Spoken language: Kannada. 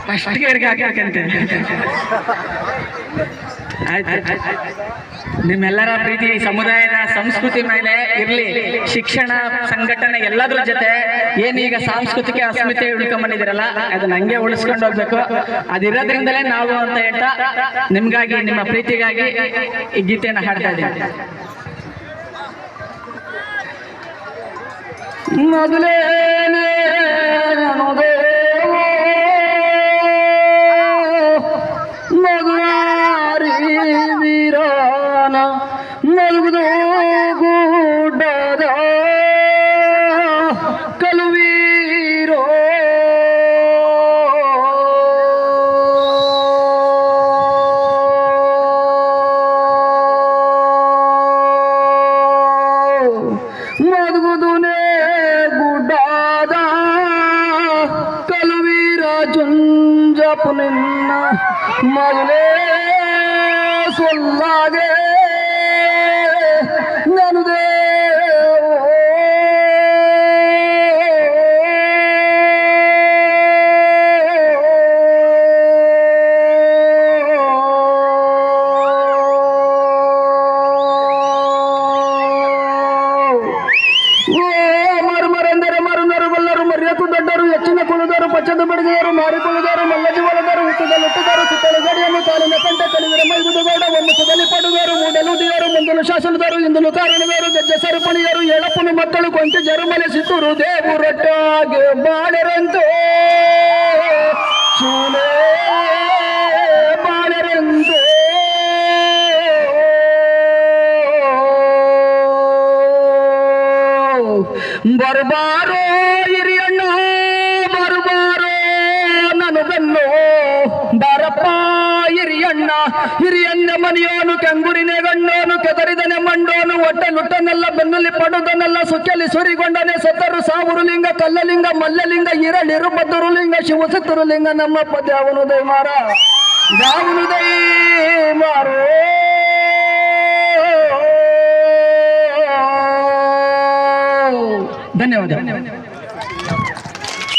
ಫಸ್ಟ್ ಗೇರ್ಗೆ ಹಾಕಂತೆ. ಆಯ್ತು, ನಿಮ್ಮೆಲ್ಲರ ಪ್ರೀತಿ ಸಮುದಾಯದ ಸಂಸ್ಕೃತಿ ಮೇಲೆ ಇರ್ಲಿ. ಶಿಕ್ಷಣ ಸಂಘಟನೆ ಎಲ್ಲದ್ರ ಜೊತೆ ಏನೀಗ ಸಾಂಸ್ಕೃತಿಕ ಅಸ್ಮಿತೆ ಉಳ್ಕೊಂಬಂದಿದ್ದೀರಲ್ಲ, ಅದನ್ನ ಹಂಗೆ ಉಳಿಸ್ಕೊಂಡು ಹೋಗ್ಬೇಕು. ಅದಿರೋದ್ರಿಂದಲೇ ನಾವು ಅಂತ ಹೇಳ್ತಾ ನಿಮ್ಗಾಗಿ, ನಿಮ್ಮ ಪ್ರೀತಿಗಾಗಿ ಈ ಗೀತೆಯನ್ನು ಹಾಡ್ತಾ ಇದ್ದೀವಿ. ಮೊದಲೇನೇ ಮಗುವಾರಿ ವೀರಾನ ಮಲಗುದು ಗುಡ್ಡದ ಕಲುವೀರೋ ಮಲಗುದುನೇ ಗುಡ್ಡದ ಕಲುವೀರ ಜುಂಜಪು ನಿನ್ನ ಮೊದಲೇ ಸೊಲ್ಲಾಗೆ ನನುದೇ ಮರುಮರೆಂದರೆ ಮರುನರು ಬಲ್ಲರು ಮರ್ಯಕು ದೊಡ್ಡರು ಹೆಚ್ಚಿನ ಕುಳಿದರು ಪಚ್ಚದ ಬಡಿಗೆಯರು ಮಾರಿಕೊಳ್ಳುವರು ಮಲ್ಲಜಿ ಒಳದರು ಹುಟ್ಟುತ್ತರು ಸುತ್ತಲ ಗಡಿಯನ್ನು ಕಾಲಿನ ಕಂಠ ಕಲಿದರೆ ಮೈಗುದುಗೌಡ ಒಮ್ಮುಖದಲ್ಲಿ ಪಡುವರು ಮೂಡಲುಡಿಯರು ಮುಂದಲು ಶಾಸನದರು ಇಂದಲು ಕಾರಣವರು ಗೆಜ್ಜೆ ಸರಪಣಿಯರು ಎಳಪನು ಮಕ್ಕಳು ಕೊಂಚ ಜರುಮನೆ ಸಿತ್ತೂರು ದೇವರೊಟ್ಟಾಗೆ ಬಾಳೆರಂತೋ ಶೂಲೆ ಬಾಳೆರಂತೋ ಬರ್ಬಾರೋ ಹಿರಿಯಣ್ಣ ಬರ್ಬಾರೋ ನಾನು ಬೆನ್ನು ಬಾರಪ್ಪ ಹಿರಿಯಣ್ಣ ಹಿರಿಯಣ್ಣ ಮನೆಯೋನು ಕೆಂಗುರಿನೇ ಗಣ್ಣೋನು ಕೆದರಿದನೆ ಮಂಡೋನು ಹೊಟ್ಟೆಲುಟ್ಟನೆಲ್ಲ ಬೆನ್ನಲ್ಲಿ ಪಡುದನ್ನೆಲ್ಲ ಸುಕ್ಕಲಿ ಸುರಿಗೊಂಡನೆ ಸತ್ತರು ಸಾವಿರು ಲಿಂಗ ಕಲ್ಲಲಿಂಗ ಮಲ್ಲಲಿಂಗ ಇರಳಿರು ಬದ್ದರು ಲಿಂಗ ಶಿವಸತ್ತರು ಲಿಂಗ ನಮ್ಮ ಪದ್ಯ ಅವನು ದೈ ಮಾರ ದಾವನು ದೈ ಮಾರೋ ಧನ್ಯವಾದ.